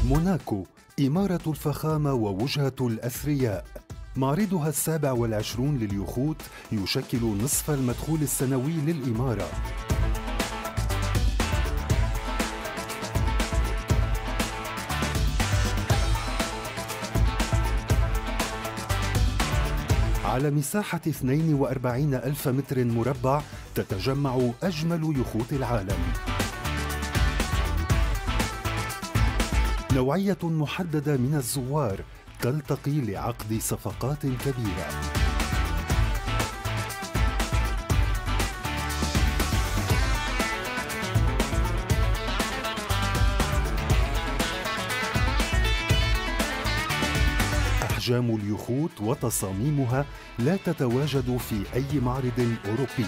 موناكو إمارة الفخامة ووجهة الأثرياء. معرضها 27 لليخوت يشكل نصف المدخول السنوي للإمارة. على مساحة 42 ألف متر مربع تتجمع أجمل يخوت العالم. نوعية محددة من الزوار تلتقي لعقد صفقات كبيرة. أحجام اليخوت وتصاميمها لا تتواجد في أي معرض أوروبي.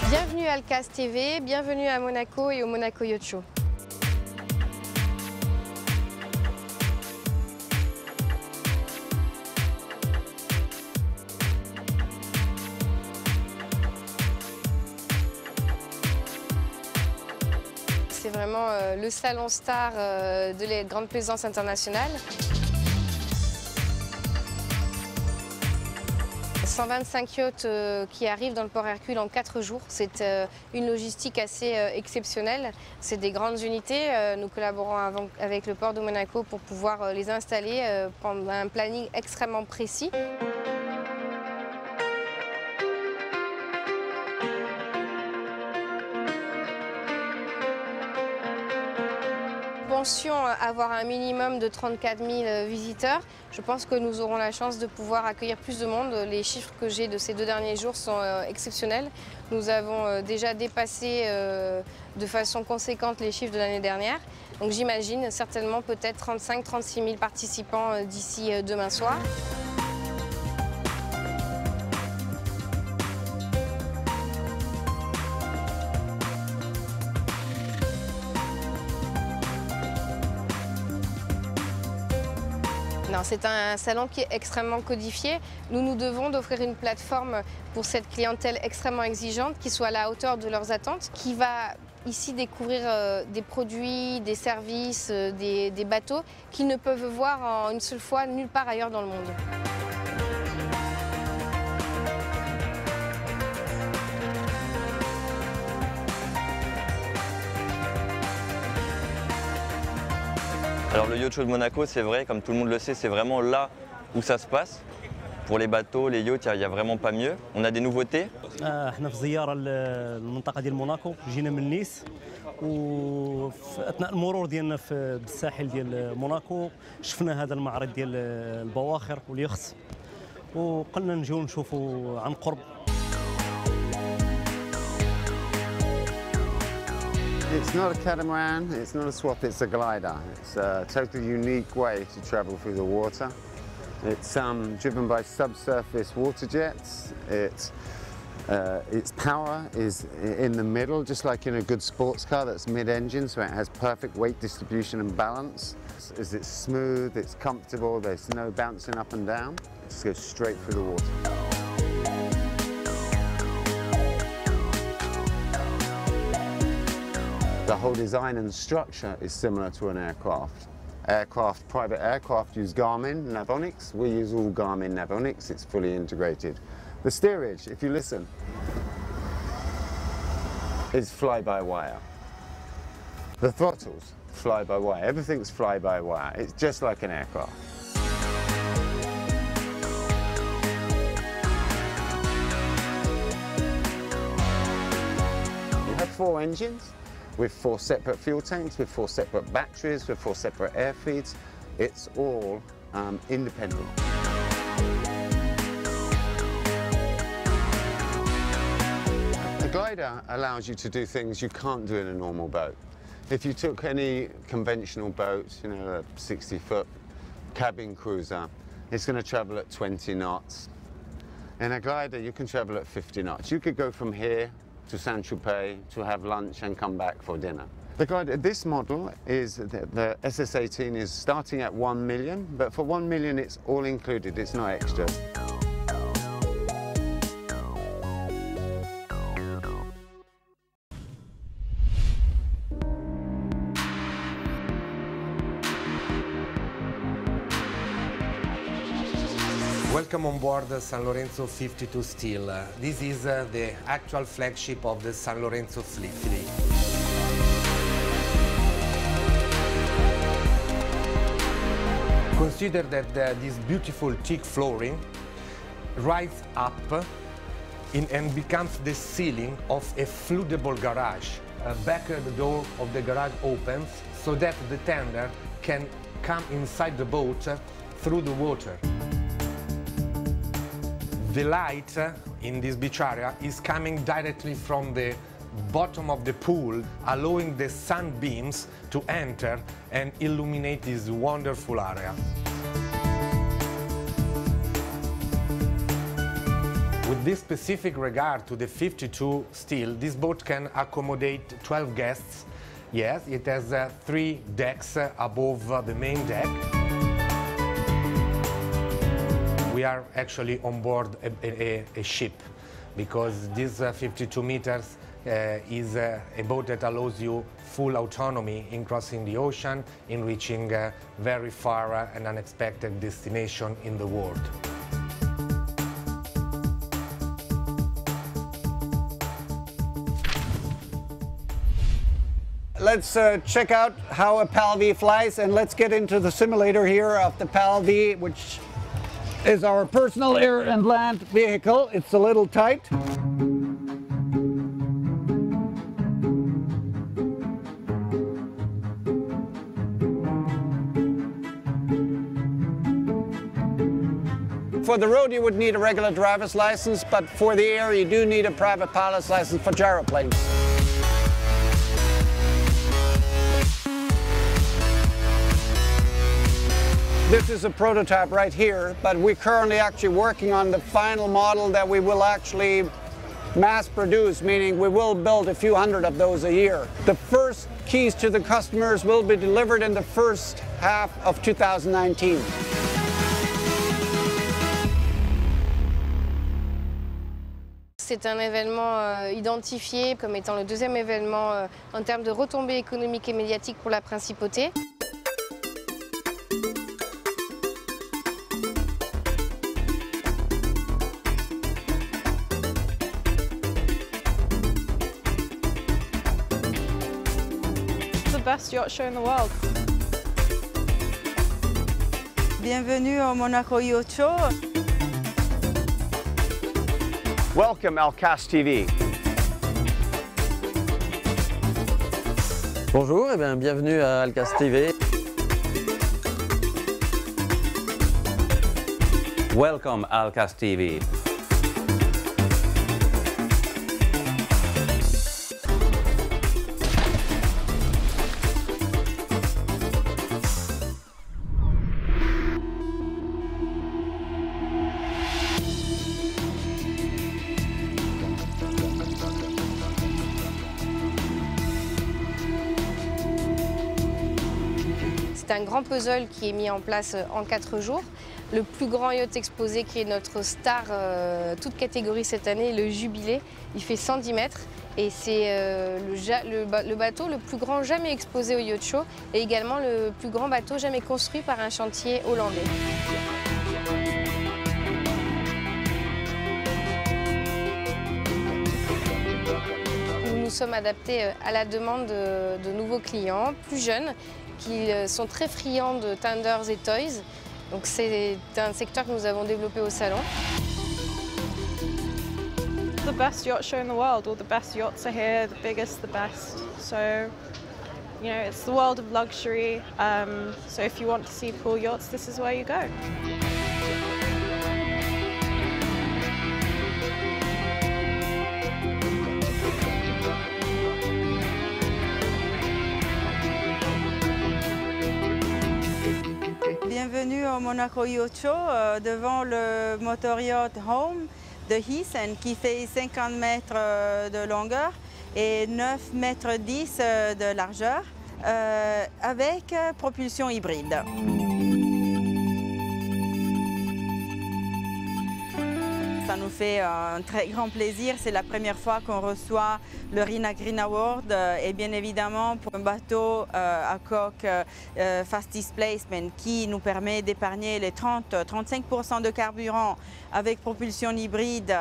Bienvenue à Alcaz TV, bienvenue à Monaco et au Monaco Yacht Show. C'est vraiment le salon star de les grandes plaisances internationales. 125 yachts qui arrivent dans le port Hercule en 4 jours. C'est une logistique assez exceptionnelle. C'est des grandes unités. Nous collaborons avec le port de Monaco pour pouvoir les installer, prendre un planning extrêmement précis. Pension avoir un minimum de 34 000 visiteurs. Je pense que nous aurons la chance de pouvoir accueillir plus de monde. Les chiffres que j'ai de ces 2 derniers jours sont exceptionnels. Nous avons déjà dépassé de façon conséquente les chiffres de l'année dernière. Donc j'imagine certainement peut-être 35-36 000 participants d'ici demain soir. C'est un salon qui est extrêmement codifié. Nous nous devons d'offrir une plateforme pour cette clientèle extrêmement exigeante qui soit à la hauteur de leurs attentes, qui va ici découvrir des produits, des services, des bateaux qu'ils ne peuvent voir en une seule fois nulle part ailleurs dans le monde. Alors le Yacht Show de Monaco, c'est vrai, comme tout le monde le sait, c'est vraiment là où ça se passe. Pour les bateaux, les yachts, il n'y a vraiment pas mieux. On a des nouveautés. احنا في زياره للمنطقه ديال موناكو، جينا من نيس وفي اثناء المرور ديالنا بالساحل ديال موناكو شفنا هذا المعرض ديال البواخر واليخت وقلنا نجيو نشوفوا عن قرب. It's not a catamaran, it's not a swap, it's a glider. It's a totally unique way to travel through the water. It's driven by subsurface water jets. Its power is in the middle, just like in a good sports car that's mid-engine, so it has perfect weight distribution and balance. It's smooth, it's comfortable, there's no bouncing up and down. It just goes straight through the water. The whole design and structure is similar to an aircraft. Private aircraft use Garmin Navionics. We use all Garmin Navionics. It's fully integrated. The steerage, if you listen, is fly-by-wire. The throttles, fly-by-wire. Everything's fly-by-wire. It's just like an aircraft. You have 4 engines with 4 separate fuel tanks, with 4 separate batteries, with 4 separate air feeds. It's all independent. A glider allows you to do things you can't do in a normal boat. If you took any conventional boat, you know, a 60-foot cabin cruiser, it's going to travel at 20 knots. In a glider, you can travel at 50 knots. You could go from here to Saint-Tropez to have lunch and come back for dinner. The glider, this model is, the SS18 is starting at 1 million, but for 1 million it's all included, it's not extra. Welcome on board the San Lorenzo 52 Steel. This is the actual flagship of the San Lorenzo fleet. Consider that this beautiful teak flooring rises up and becomes the ceiling of a floodable garage. Back the door of the garage opens so that the tender can come inside the boat through the water. The light in this beach area is coming directly from the bottom of the pool, allowing the sunbeams to enter and illuminate this wonderful area. With this specific regard to the 52 Steel, this boat can accommodate 12 guests. Yes, it has 3 decks above the main deck. We are actually on board a ship, because this 52 meters is a boat that allows you full autonomy in crossing the ocean, in reaching very far and unexpected destination in the world. Let's check out how a PAL-V flies, and let's get into the simulator here of the PAL-V, which is our personal air and land vehicle. It's a little tight. For the road you would need a regular driver's license, but for the air you do need a private pilot's license for gyroplanes. This is a prototype right here, but we're currently actually working on the final model that we will actually mass produce, meaning we will build a few hundred of those a year. The first keys to the customers will be delivered in the first half of 2019. C'est un événement identifié comme étant le deuxième événement en termes de retombées économiques et médiatiques pour la principauté. Best yacht show in the world. Bienvenue au Monaco Yacht Show. Welcome, Alcast TV. Bonjour et bienvenue à Alcast TV. Welcome, Alcast TV. C'est un grand puzzle qui est mis en place en 4 jours. Le plus grand yacht exposé qui est notre star, toute catégorie cette année, le Jubilé. Il fait 110 mètres et c'est le bateau le plus grand jamais exposé au Yacht Show et également le plus grand bateau jamais construit par un chantier hollandais. Nous nous sommes adaptés à la demande de nouveaux clients, plus jeunes, qui sont très friands de tenders et toys. Donc c'est un secteur que nous avons développé au salon. The best yacht show in the world, all the best yachts are here, the biggest, the best. So, you know, it's the world of luxury. So if you want to see cool yachts, this is where you go. Bienvenue au Monaco Yacht Show devant le motor yacht Home. de hisse qui fait 50 mètres de longueur et 9 mètres 10 de largeur avec propulsion hybride. Ça nous fait un très grand plaisir. C'est la première fois qu'on reçoit le RINA Green Award et bien évidemment pour un bateau à coque Fast Displacement qui nous permet d'épargner les 30-35% de carburant avec propulsion hybride.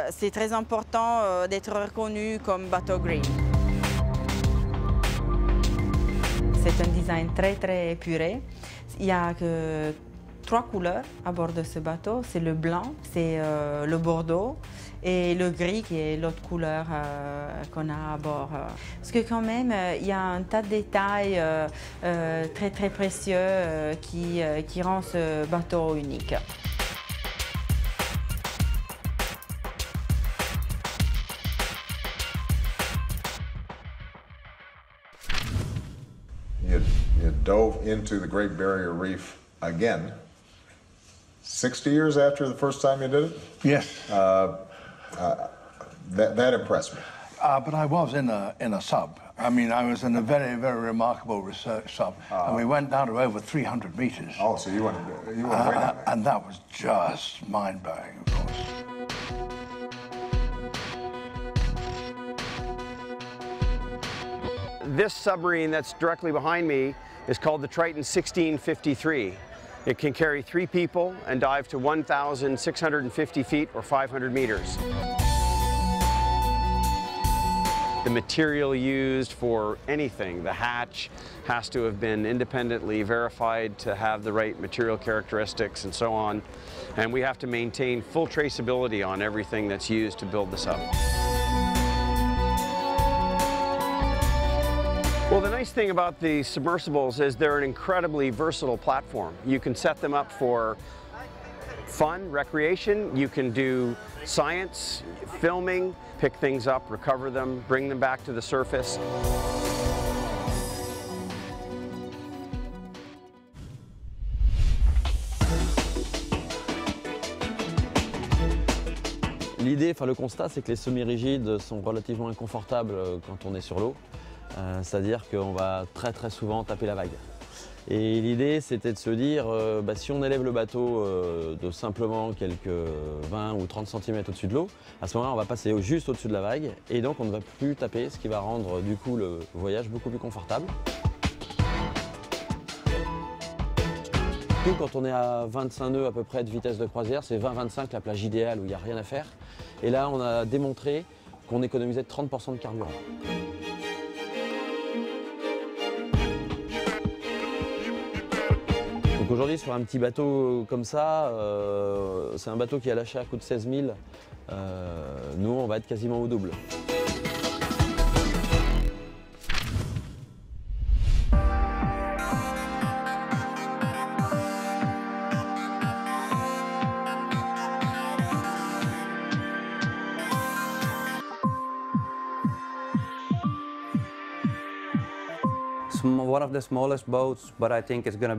C'est très important d'être reconnu comme bateau green. C'est un design très épuré. Il y a que 3 couleurs à bord de ce bateau. C'est le blanc, c'est le bordeaux et le gris qui est l'autre couleur qu'on a à bord. Parce que quand même, il y a un tas de détails très précieux qui rend ce bateau unique. You dove into the Great Barrier Reef again. 60 years after the first time you did it? Yes. That impressed me. But I was in a sub. I mean, I was in a very remarkable research sub, and we went down to over 300 meters. Oh, so you went way down. And that was just mind-blowing, of course. This submarine that's directly behind me is called the Triton 1653. It can carry 3 people and dive to 1,650 feet or 500 meters. The material used for anything, the hatch, has to have been independently verified to have the right material characteristics and so on. And we have to maintain full traceability on everything that's used to build the sub. Well, the nice thing about the submersibles is they're an incredibly versatile platform. You can set them up for fun, recreation. You can do science, filming, pick things up, recover them, bring them back to the surface. L'idée, le constat, c'est que les semi-rigides sont relativement inconfortables quand on est sur l'eau. C'est-à-dire qu'on va très souvent taper la vague. Et l'idée, c'était de se dire, si on élève le bateau de simplement quelques 20 ou 30 cm au-dessus de l'eau, à ce moment-là, on va passer juste au-dessus de la vague et donc on ne va plus taper, ce qui va rendre du coup le voyage beaucoup plus confortable. Tout quand on est à 25 nœuds à peu près de vitesse de croisière, c'est 20-25 la plage idéale où il n'y a rien à faire. Et là, on a démontré qu'on économisait 30% de carburant. Aujourd'hui, sur un petit bateau comme ça, c'est un bateau qui à l'achat coûte 16 000. Nous, on va être quasiment au double. One of the smallest boats, but I think it's going to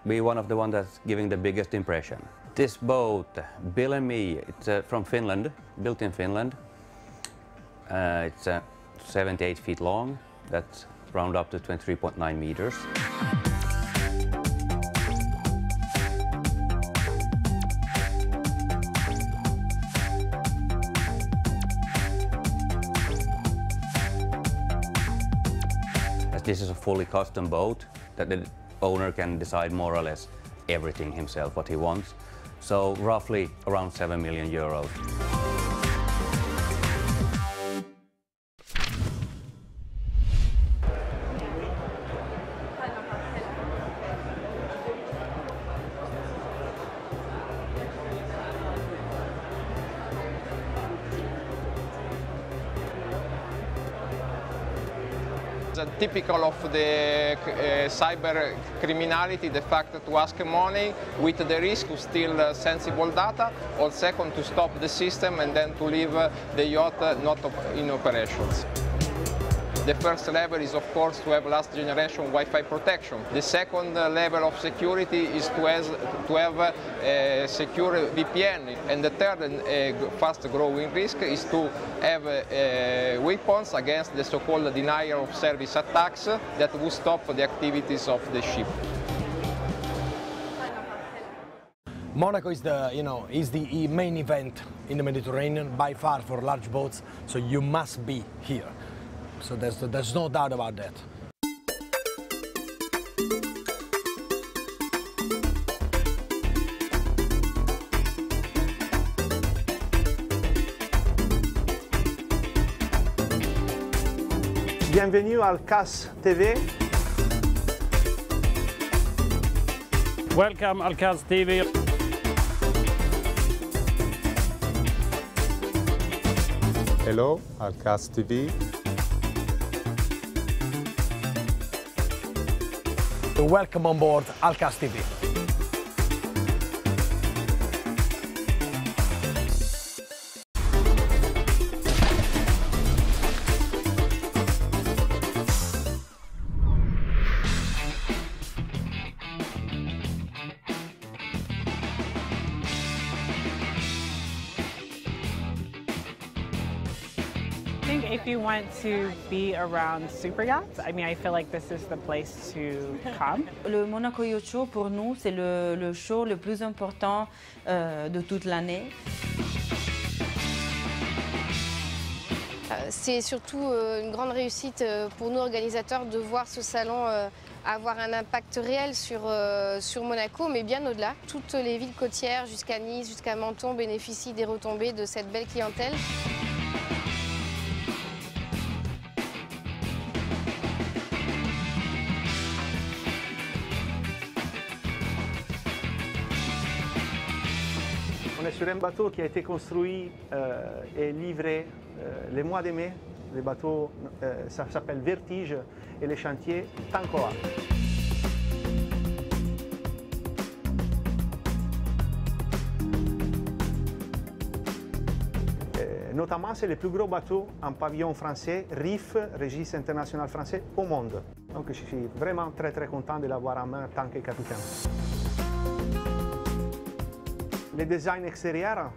be one of the ones that's giving the biggest impression. This boat, Bill and Me, it's from Finland, built in Finland. It's 78 feet long. That's round up to 23.9 meters. This is a fully custom boat that the owner can decide more or less everything himself, what he wants. So roughly around 7 million euros. Typical of the cyber criminality, the fact to ask money with the risk to steal sensible data, or second to stop the system and then to leave the yacht not in operations. The first level is, of course, to have last generation Wi-Fi protection. The second level of security is to have a secure VPN. And the third fast-growing risk is to have weapons against the so-called denial of service attacks that will stop the activities of the ship. Monaco is the main event in the Mediterranean by far for large boats, so you must be here. So there's no doubt about that. Bienvenue à Alcaz TV. Welcome Alcaz TV. Hello, Alcaz TV. Welcome on board Alcaz TV. I think if you want to be around super yachts, I mean, I feel like this is the place to come. Le Monaco Yacht Show, pour nous, c'est le show le plus important de toute l'année. C'est surtout une grande réussite pour nous organisateurs de voir ce salon avoir un impact réel sur Monaco, mais bien au-delà. Toutes les villes côtières jusqu'à Nice, jusqu'à Menton bénéficient des retombées de cette belle clientèle. On est sur un bateau qui a été construit et livré le mois de mai. Le bateau, ça s'appelle Vertige et le chantier Tancoa. Notamment, c'est le plus gros bateau en pavillon français, RIF, Registre international français, au monde. Donc je suis vraiment très content de l'avoir en main en tant que capitaine. Le design extérieur,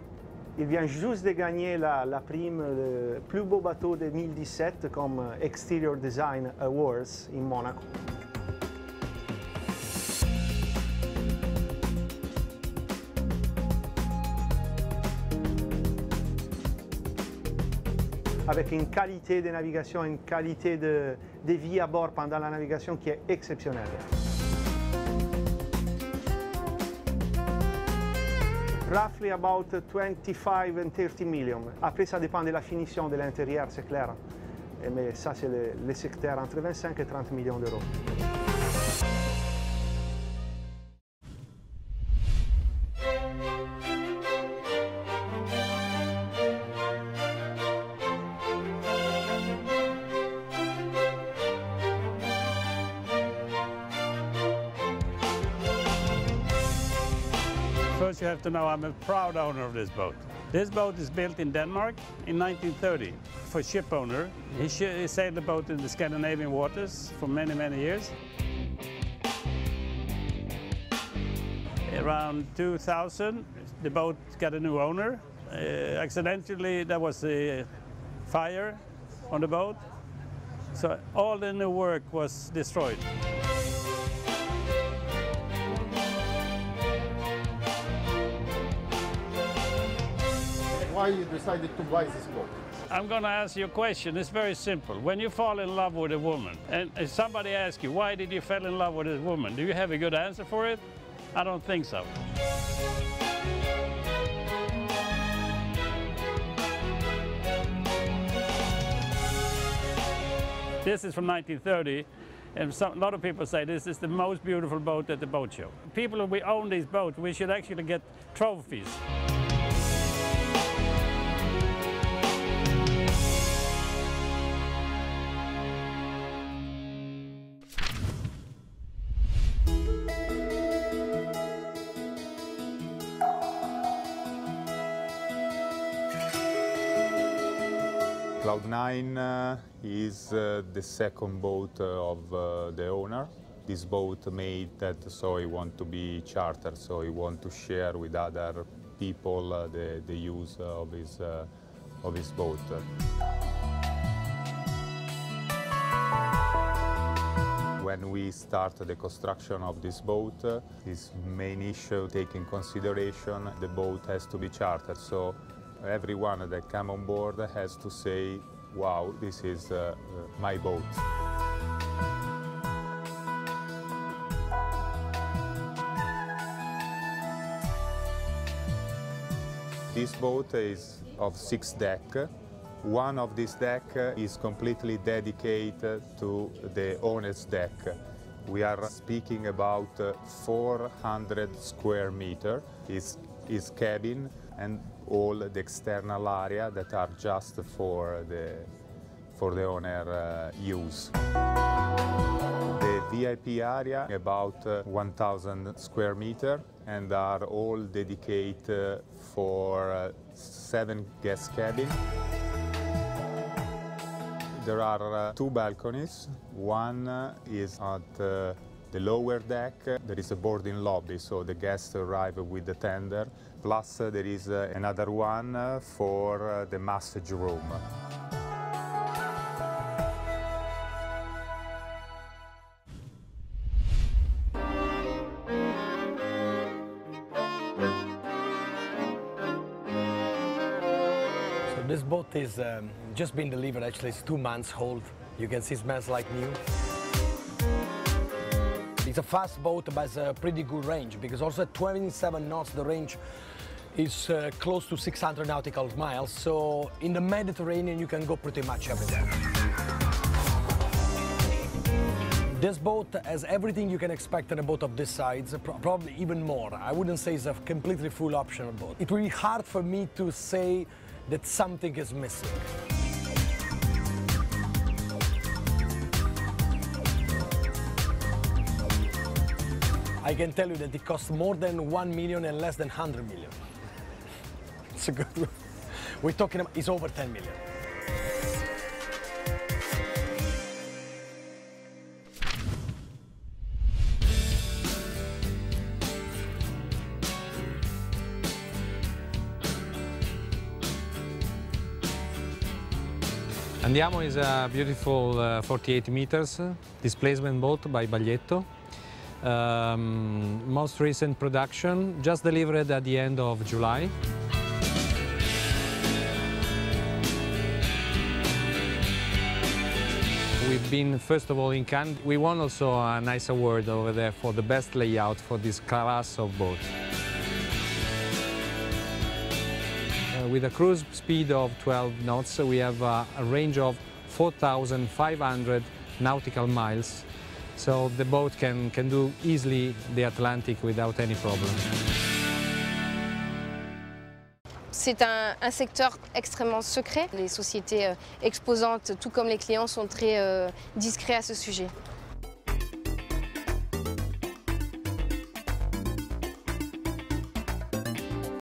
il vient juste de gagner la prime le plus beau bateau de 2017 comme Exterior Design Awards in Monaco. Avec une qualité de navigation, une qualité de vie à bord pendant la navigation qui est exceptionnelle. Roughly about 25 and 30 million. Après, ça dépend de la finition de l'intérieur, c'est clair. Mais ça, c'est le secteur entre 25 et 30 millions d'euros. First, you have to know I'm a proud owner of this boat. This boat is built in Denmark in 1930 for ship owner. He sailed the boat in the Scandinavian waters for many years. Around 2000, the boat got a new owner. Accidentally, there was a fire on the boat, so all the new work was destroyed. Why you decided to buy this boat? I'm going to ask you a question. It's very simple. When you fall in love with a woman, and if somebody asks you, why did you fall in love with this woman? Do you have a good answer for it? I don't think so. This is from 1930, and a lot of people say this is the most beautiful boat at the boat show. People who own these boats, we should actually get trophies. Cloud9 is the second boat of the owner. This boat made that so he want to be chartered, so he want to share with other people the use of his boat. When we start the construction of this boat, his main issue take in consideration the boat has to be chartered. So everyone that come on board has to say, wow, this is my boat. This boat is of 6 decks. One of these decks is completely dedicated to the owner's deck. We are speaking about 400 square meters. His cabin and all the external area that are just for the owner use. The VIP area about 1,000 square meters and are all dedicated for 7 guest cabins. There are 2 balconies. One is at the lower deck. There is a boarding lobby, so the guests arrive with the tender. Plus there is another one for the massage room. This boat is just been delivered, actually it's 2 months old. You can see it smells like new. It's a fast boat, but it's a pretty good range, because also at 27 knots the range is close to 600 nautical miles, so in the Mediterranean you can go pretty much everywhere. This boat has everything you can expect in a boat of this size, probably even more. I wouldn't say it's a completely full optional boat. It will be hard for me to say that something is missing. I can tell you that it costs more than 1 million and less than 100 million. It's a good one. We're talking about, it's over 10 million. Andiamo is a beautiful 48 meters displacement boat by Baglietto. Most recent production, just delivered at the end of July. We've been, first of all, in Cannes. We won also a nice award over there for the best layout for this class of boat. With a cruise speed of 12 knots, we have a range of 4,500 nautical miles. So the boat can do easily the Atlantic without any problem. C'est un secteur extrêmement secret. Les sociétés exposantes, tout comme les clients, sont très discrets à ce sujet.